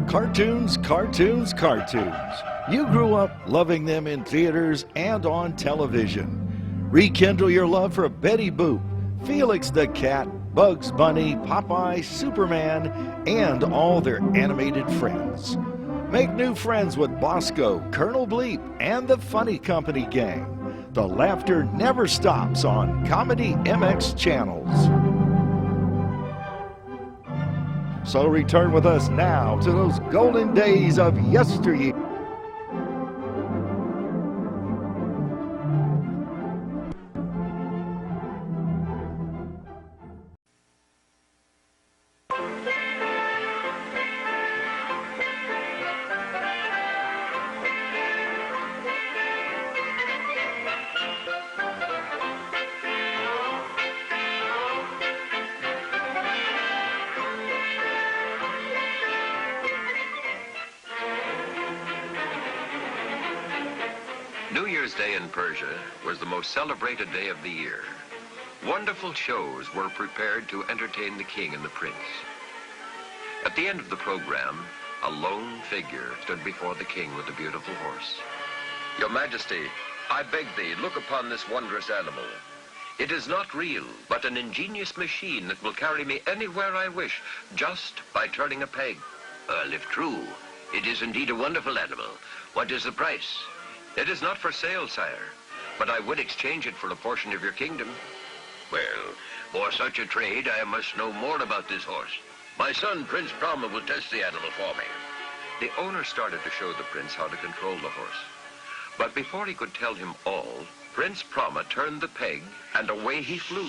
Cartoons, cartoons, cartoons. You grew up loving them in theaters and on television. Rekindle your love for Betty Boop, Felix the Cat, Bugs Bunny, Popeye, Superman, and all their animated friends. Make new friends with Bosco, Colonel Bleep, and the Funny Company Gang. The laughter never stops on ComedyMX channels. So return with us now to those golden days of yesteryear. New Year's Day in Persia was the most celebrated day of the year. Wonderful shows were prepared to entertain the king and the prince. At the end of the program, a lone figure stood before the king with a beautiful horse. Your Majesty, I beg thee, look upon this wondrous animal. It is not real, but an ingenious machine that will carry me anywhere I wish, just by turning a peg. Well, if true, it is indeed a wonderful animal. What is the price? It is not for sale, sire, but I would exchange it for a portion of your kingdom. Well, for such a trade, I must know more about this horse. My son, Prince Brahma, will test the animal for me. The owner started to show the prince how to control the horse. But before he could tell him all, Prince Brahma turned the peg and away he flew.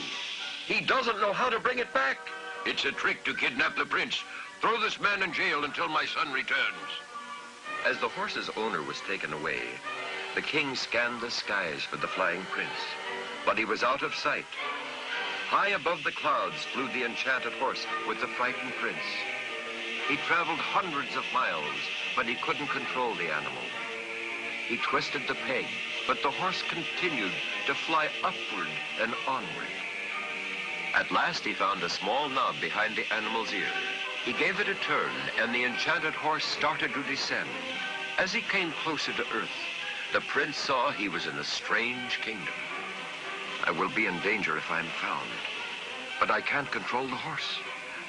He doesn't know how to bring it back. It's a trick to kidnap the prince. Throw this man in jail until my son returns. As the horse's owner was taken away, the king scanned the skies for the flying prince, but he was out of sight. High above the clouds flew the enchanted horse with the frightened prince. He traveled hundreds of miles, but he couldn't control the animal. He twisted the peg, but the horse continued to fly upward and onward. At last he found a small knob behind the animal's ear. He gave it a turn, and the enchanted horse started to descend. As he came closer to earth, the prince saw he was in a strange kingdom. I will be in danger if I'm found, but I can't control the horse.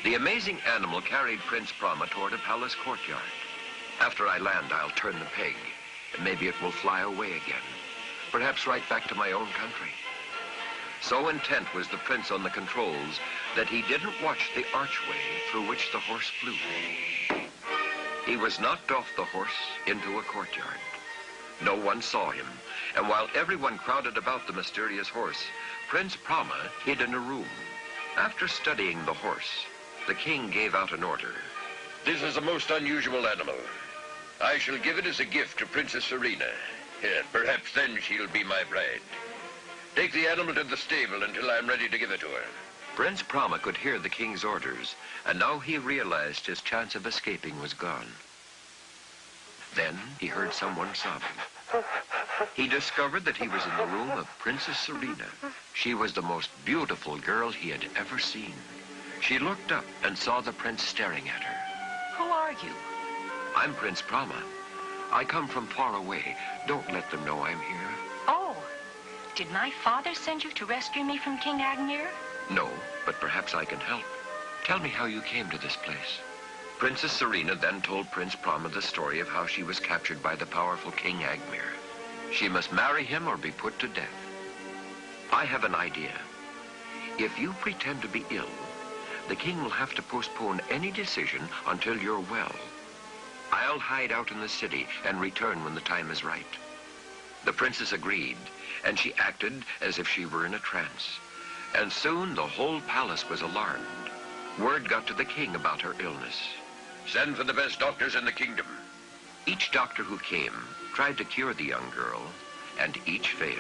The amazing animal carried Prince Brahma toward a palace courtyard. After I land, I'll turn the peg, and maybe it will fly away again, perhaps right back to my own country. So intent was the prince on the controls that he didn't watch the archway through which the horse flew. He was knocked off the horse into a courtyard. No one saw him, and while everyone crowded about the mysterious horse, Prince Brahma hid in a room. After studying the horse, the king gave out an order. This is a most unusual animal. I shall give it as a gift to Princess Serena. Perhaps then she'll be my bride. Take the animal to the stable until I'm ready to give it to her. Prince Brahma could hear the king's orders, and now he realized his chance of escaping was gone. Then he heard someone sobbing. He discovered that he was in the room of Princess Serena. She was the most beautiful girl he had ever seen. She looked up and saw the prince staring at her. Who are you? I'm Prince Brahma. I come from far away. Don't let them know I'm here. Oh, did my father send you to rescue me from King Agmir? No, but perhaps I can help. Tell me how you came to this place. Princess Serena then told Prince Brahma the story of how she was captured by the powerful King Agmir. She must marry him or be put to death. I have an idea. If you pretend to be ill, the king will have to postpone any decision until you're well. I'll hide out in the city and return when the time is right. The princess agreed, and she acted as if she were in a trance. And soon the whole palace was alarmed. Word got to the king about her illness. Send for the best doctors in the kingdom. Each doctor who came tried to cure the young girl, and each failed.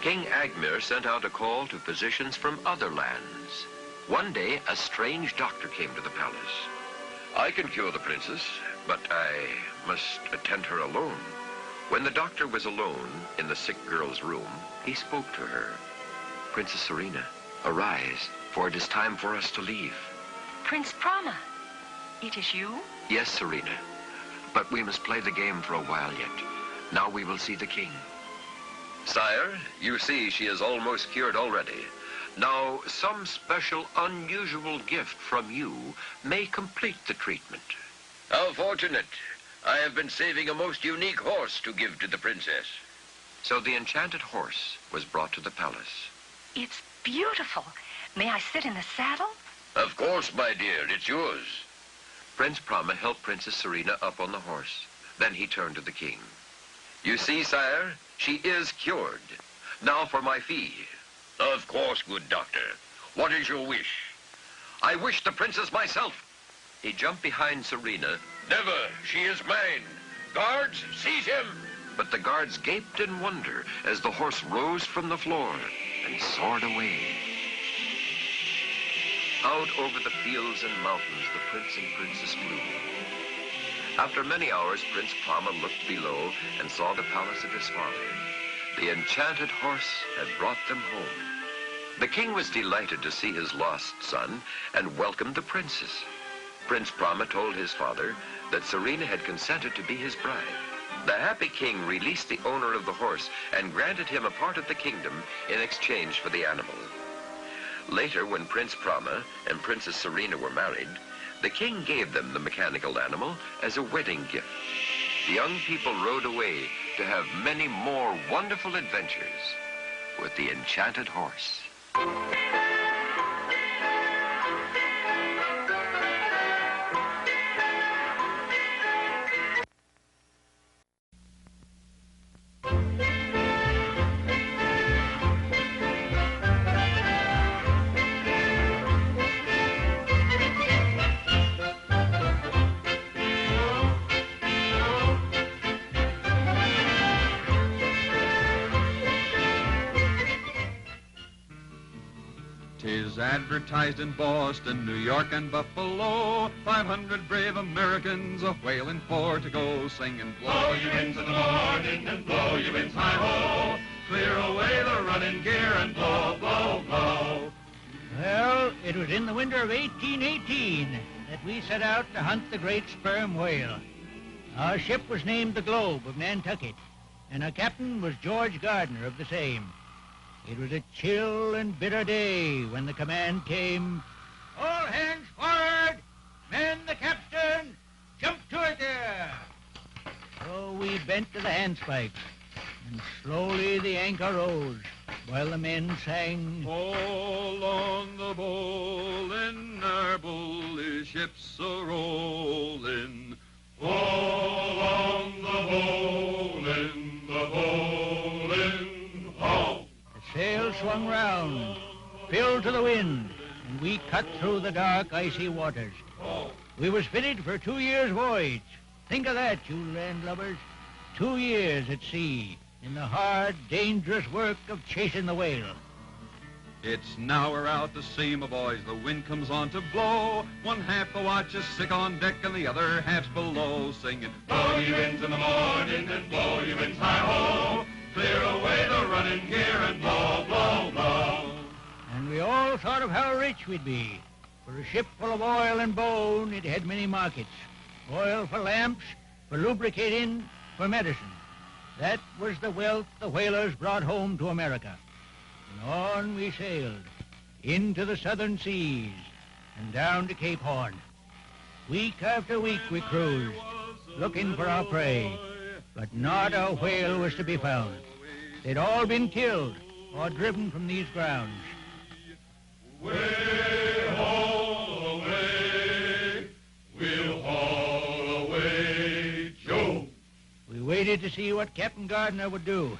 King Agmir sent out a call to physicians from other lands. One day, a strange doctor came to the palace. I can cure the princess, but I must attend her alone. When the doctor was alone in the sick girl's room, he spoke to her. Princess Serena, arise, for it is time for us to leave. Prince Brahma. It is you? Yes, Serena. But we must play the game for a while yet. Now we will see the king. Sire, you see she is almost cured already. Now, some special, unusual gift from you may complete the treatment. How fortunate. I have been saving a most unique horse to give to the princess. So the enchanted horse was brought to the palace. It's beautiful. May I sit in the saddle? Of course, my dear, it's yours. Prince Prama helped Princess Serena up on the horse. Then he turned to the king. You see, sire, she is cured. Now for my fee. Of course, good doctor. What is your wish? I wish the princess myself. He jumped behind Serena. Never. She is mine. Guards, seize him. But the guards gaped in wonder as the horse rose from the floor and soared away. Out over the fields and mountains, the prince and princess flew. After many hours, Prince Prama looked below and saw the palace of his father. The enchanted horse had brought them home. The king was delighted to see his lost son and welcomed the princess. Prince Prama told his father that Serena had consented to be his bride. The happy king released the owner of the horse and granted him a part of the kingdom in exchange for the animal. Later, when Prince Prama and Princess Serena were married, the king gave them the mechanical animal as a wedding gift. The young people rode away to have many more wonderful adventures with the enchanted horse. Advertised in Boston, New York, and Buffalo, 500 brave Americans a whaling for to go, singing, blow your winds in the morning and blow your winds high-ho, clear away the running gear and blow, blow, blow. Well, it was in the winter of 1818 that we set out to hunt the great sperm whale. Our ship was named the Globe of Nantucket, and our captain was George Gardner of the same. It was a chill and bitter day when the command came, all hands forward, man the capstan, jump to it there. So we bent to the handspikes, and slowly the anchor rose, while the men sang, all on the bowling, our bully ship's a-rolling, all on the bowling, ho! Sail swung round, filled to the wind, and we cut through the dark, icy waters. We was fitted for a 2 years' voyage. Think of that, you landlubbers. 2 years at sea, in the hard, dangerous work of chasing the whale. It's now we're out to sea, my boys. The wind comes on to blow. One half the watch is sick on deck and the other half's below, singing, blow your winds in the morning and blow your winds high-ho, clear away the running gear and blow, blow, blow. And we all thought of how rich we'd be. For a ship full of oil and bone, it had many markets. Oil for lamps, for lubricating, for medicine. That was the wealth the whalers brought home to America. And on we sailed, into the southern seas, and down to Cape Horn. Week after week we cruised, looking for our prey. But not a whale was to be found. They'd all been killed or driven from these grounds. Way haul away, we'll haul away, Joe. We waited to see what Captain Gardner would do.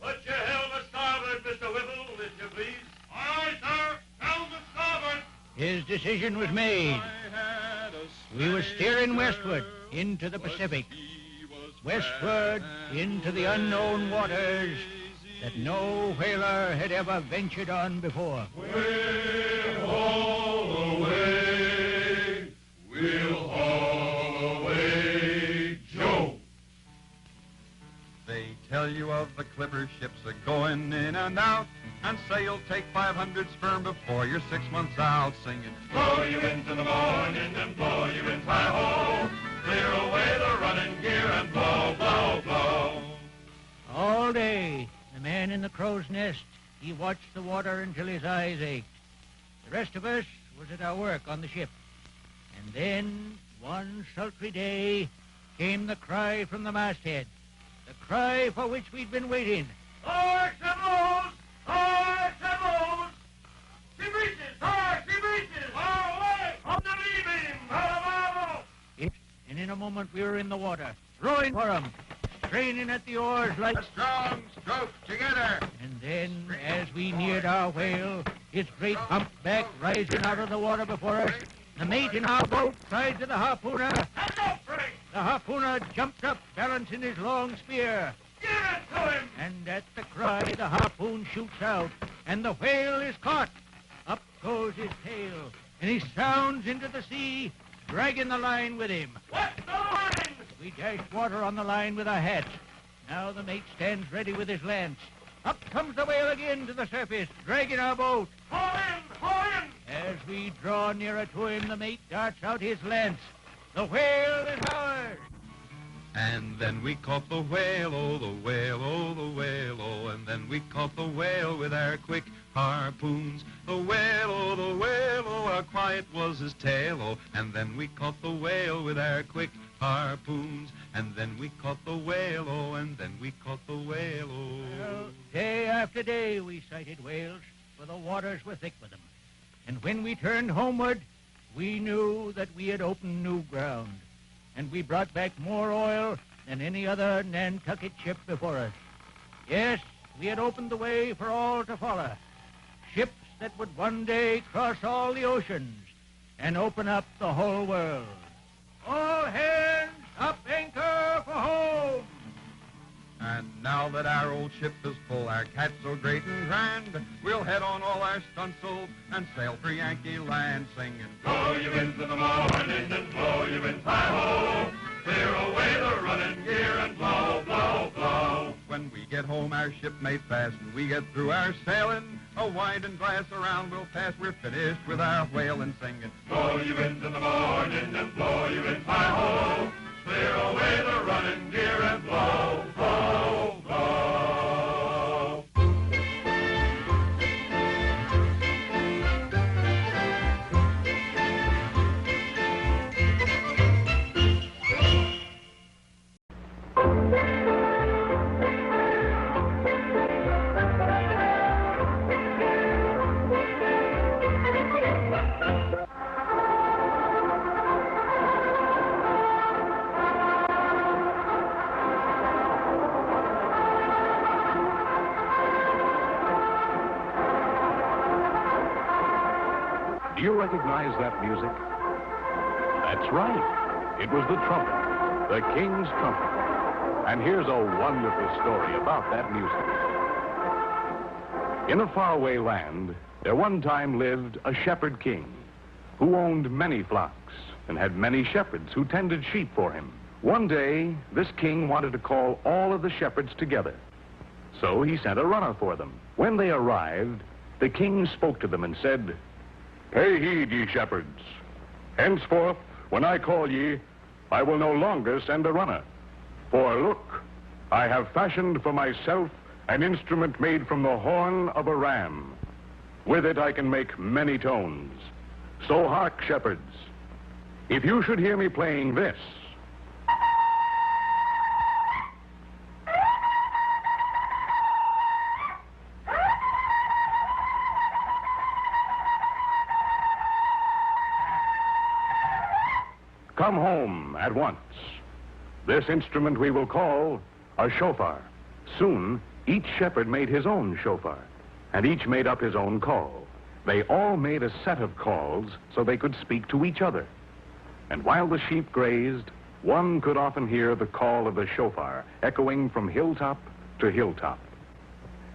Put your helmet starboard, Mr. Whipple, if you please. Aye, sir. Helmet starboard. His decision was made. We were steering westward into the Pacific. Westward into the unknown waters that no whaler had ever ventured on before. We'll haul away, we'll haul away, Joe. They tell you of the clipper ships a going in and out, and say you'll take 500 sperm before you're 6 months out, singing, blow you into the morning and blow you in hi-ho, clear away the running gear and blow, blow, blow. All day, the man in the crow's nest, he watched the water until his eyes ached. The rest of us was at our work on the ship. And then, one sultry day, came the cry from the masthead, the cry for which we'd been waiting. Harks and lows! Harks and lows! She breaches! Hark! She breaches! Far away! On the leaving! Bravo! And in a moment we were in the water, rowing for 'em, straining at the oars like A strong stroke together! And then, as we neared our whale, his great humpback rising out of the water before us, the mate in our boat cried to the harpooner. That's up, Frank! The harpooner jumped up, balancing his long spear. Give it to him! And at the cry, the harpoon shoots out, and the whale is caught. Up goes his tail, and he sounds into the sea, dragging the line with him. What's the line? We dash water on the line with our hats. Now the mate stands ready with his lance. Up comes the whale again to the surface, dragging our boat. Haul in! Haul in! As we draw nearer to him, the mate darts out his lance. The whale is ours! And then we caught the whale, oh, the whale, oh, the whale, oh, and then we caught the whale with our quick harpoons. The whale, oh, how quiet was his tail, oh, and then we caught the whale with our quick harpoons. And then we caught the whale, oh, and then we caught the whale, oh. Well, day after day we sighted whales, for the waters were thick with them. And when we turned homeward, we knew that we had opened new ground. And we brought back more oil than any other Nantucket ship before us. Yes, we had opened the way for all to follow. Ships that would one day cross all the oceans and open up the whole world. All hands up anchor for home! And now that our old ship is full, our cat so great and grand, we'll head on all our stunsails and sail for Yankee land, singing, blow you into the morning and blow you in hi-ho, clear away the running gear and blow, blow, blow. When we get home, our ship made fast, and we get through our sailing, a winding glass around we'll pass, we're finished with our whaling, singing, blow you into the morning and blow you in hi-ho, clear away the running gear and blow, blow, blow. Do you recognize that music? That's right. It was the trumpet, the king's trumpet. And here's a wonderful story about that music. In a faraway land, there one time lived a shepherd king who owned many flocks and had many shepherds who tended sheep for him. One day, this king wanted to call all of the shepherds together. So he sent a runner for them. When they arrived, the king spoke to them and said, "Pay heed, ye shepherds. Henceforth, when I call ye, I will no longer send a runner. For look, I have fashioned for myself an instrument made from the horn of a ram. With it I can make many tones. So hark, shepherds. If you should hear me playing this, come home at once. This instrument we will call a shofar." Soon, each shepherd made his own shofar, and each made up his own call. They all made a set of calls so they could speak to each other. And while the sheep grazed, one could often hear the call of the shofar echoing from hilltop to hilltop.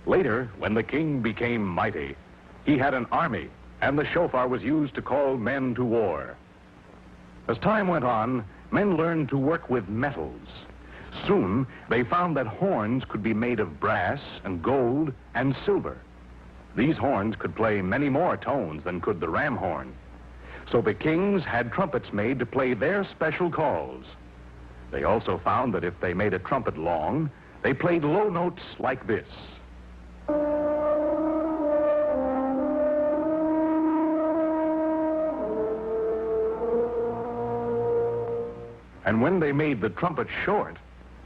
Later, when the king became mighty, he had an army, and the shofar was used to call men to war. As time went on, men learned to work with metals. Soon, they found that horns could be made of brass and gold and silver. These horns could play many more tones than could the ram horn. So the kings had trumpets made to play their special calls. They also found that if they made a trumpet long, they played low notes like this. And when they made the trumpet short,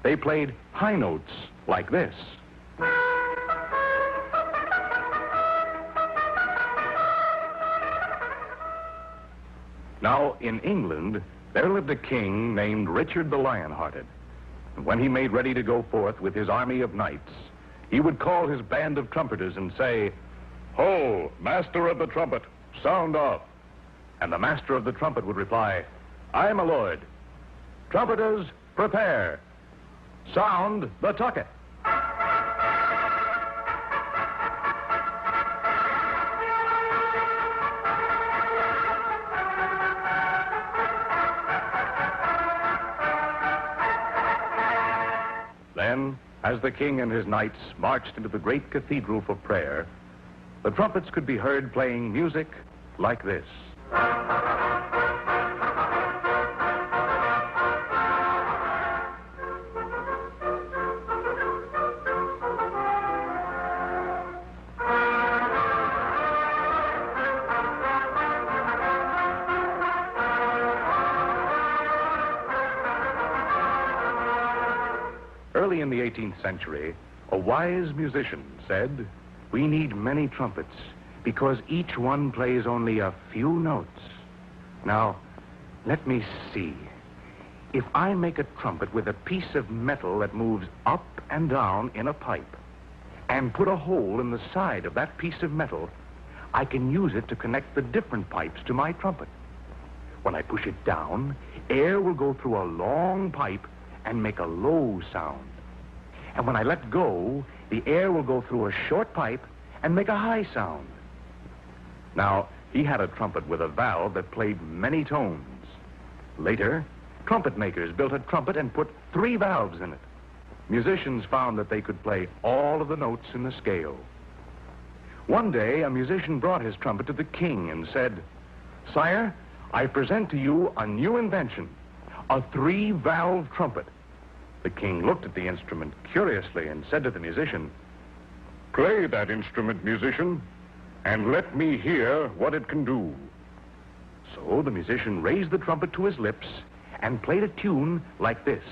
they played high notes like this. Now, in England, there lived a king named Richard the Lionhearted. And when he made ready to go forth with his army of knights, he would call his band of trumpeters and say, "Ho, master of the trumpet, sound off." And the master of the trumpet would reply, "Aye, my lord. Trumpeters, prepare. Sound the tucket." Then, as the king and his knights marched into the great cathedral for prayer, the trumpets could be heard playing music like this. Early in the 18th century, a wise musician said, "We need many trumpets because each one plays only a few notes." Now, let me see. If I make a trumpet with a piece of metal that moves up and down in a pipe and put a hole in the side of that piece of metal, I can use it to connect the different pipes to my trumpet. When I push it down, air will go through a long pipe and make a low sound. And when I let go, the air will go through a short pipe and make a high sound. Now, he had a trumpet with a valve that played many tones. Later, trumpet makers built a trumpet and put 3 valves in it. Musicians found that they could play all of the notes in the scale. One day, a musician brought his trumpet to the king and said, "Sire, I present to you a new invention, a 3-valve trumpet." The king looked at the instrument curiously and said to the musician, "Play that instrument, musician, and let me hear what it can do." So the musician raised the trumpet to his lips and played a tune like this.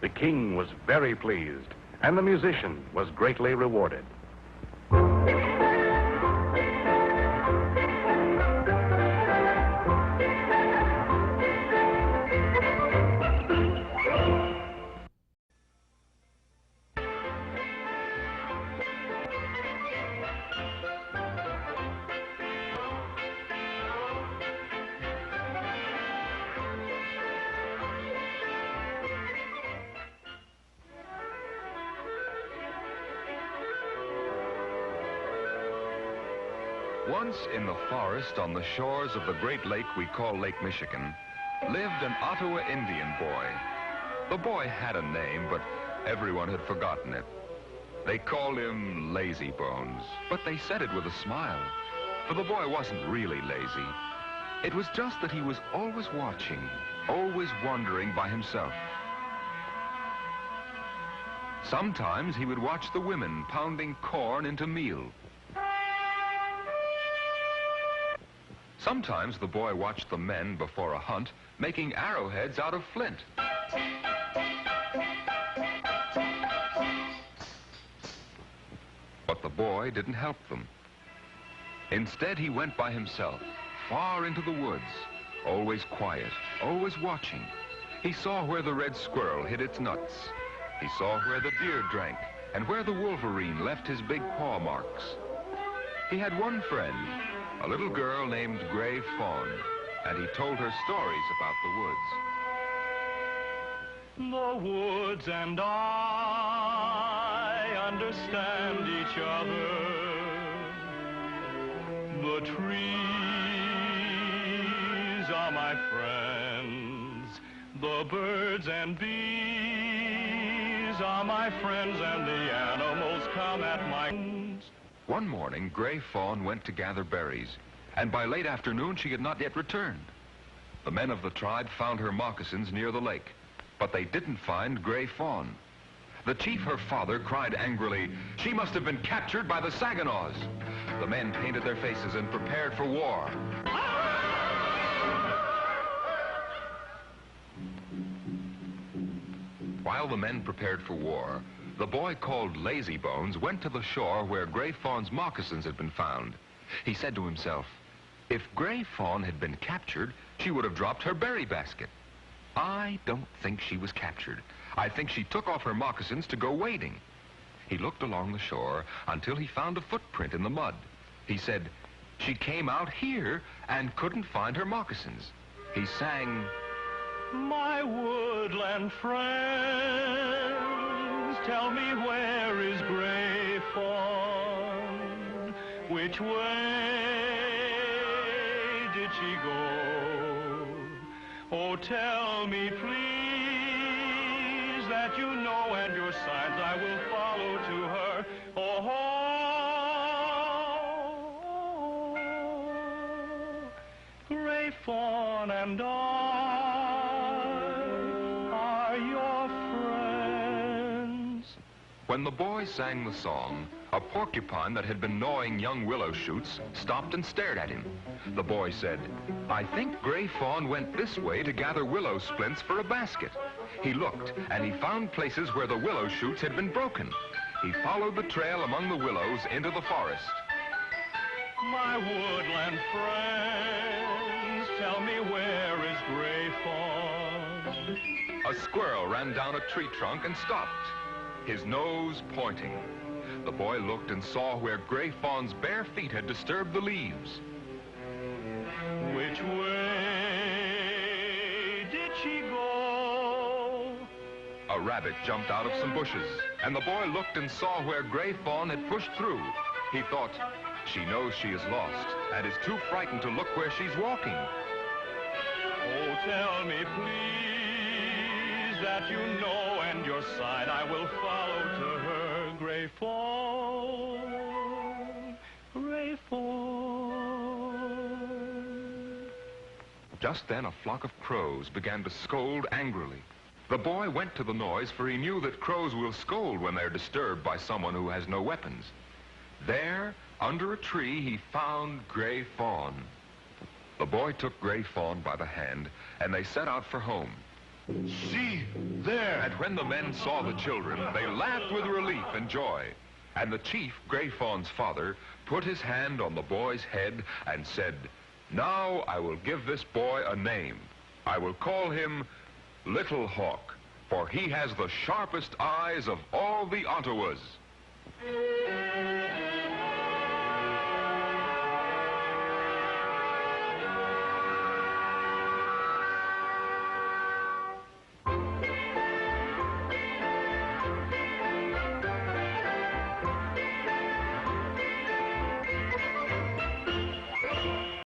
The king was very pleased, and the musician was greatly rewarded. Once in the forest on the shores of the great lake we call Lake Michigan lived an Ottawa Indian boy. The boy had a name, but everyone had forgotten it. They called him Lazy Bones, but they said it with a smile, for the boy wasn't really lazy. It was just that he was always watching, always wondering by himself. Sometimes he would watch the women pounding corn into meal. Sometimes the boy watched the men before a hunt making arrowheads out of flint. But the boy didn't help them. Instead, he went by himself, far into the woods, always quiet, always watching. He saw where the red squirrel hid its nuts. He saw where the deer drank and where the wolverine left his big paw marks. He had one friend, a little girl named Gray Fawn, and he told her stories about the woods. The woods and I understand each other. The trees are my friends. The birds and bees are my friends, and the animals come at my... One morning, Gray Fawn went to gather berries, and by late afternoon she had not yet returned. The men of the tribe found her moccasins near the lake, but they didn't find Gray Fawn. The chief, her father, cried angrily, "She must have been captured by the Saginaws." The men painted their faces and prepared for war. While the men prepared for war, the boy called Lazy Bones went to the shore where Gray Fawn's moccasins had been found. He said to himself, if Gray Fawn had been captured, she would have dropped her berry basket. I don't think she was captured. I think she took off her moccasins to go wading. He looked along the shore until he found a footprint in the mud. He said, she came out here and couldn't find her moccasins. He sang, My woodland friends, tell me where is Gray Fawn? Which way did she go? Oh, tell me, please, that you know and your signs I will follow to her. Oh, Gray Fawn and I are your friends. When the boy sang the song, a porcupine that had been gnawing young willow shoots stopped and stared at him. The boy said, I think Gray Fawn went this way to gather willow splints for a basket. He looked, and he found places where the willow shoots had been broken. He followed the trail among the willows into the forest. My woodland friends, tell me where is Gray Fawn? A squirrel ran down a tree trunk and stopped, his nose pointing. The boy looked and saw where Gray Fawn's bare feet had disturbed the leaves. Which way did she go? A rabbit jumped out of some bushes, and the boy looked and saw where Gray Fawn had pushed through. He thought, she knows she is lost and is too frightened to look where she's walking. Oh, tell me, please, that you know and your sign I will follow to her. Gray Fawn, Gray Fawn. Just then a flock of crows began to scold angrily. The boy went to the noise, for he knew that crows will scold when they're disturbed by someone who has no weapons. There, under a tree, he found Gray Fawn. The boy took Gray Fawn by the hand, and they set out for home. See, there. And when the men saw the children, they laughed with relief and joy. And the chief, Gray Fawn's father, put his hand on the boy's head and said, now I will give this boy a name. I will call him Little Hawk, for he has the sharpest eyes of all the Ottawas.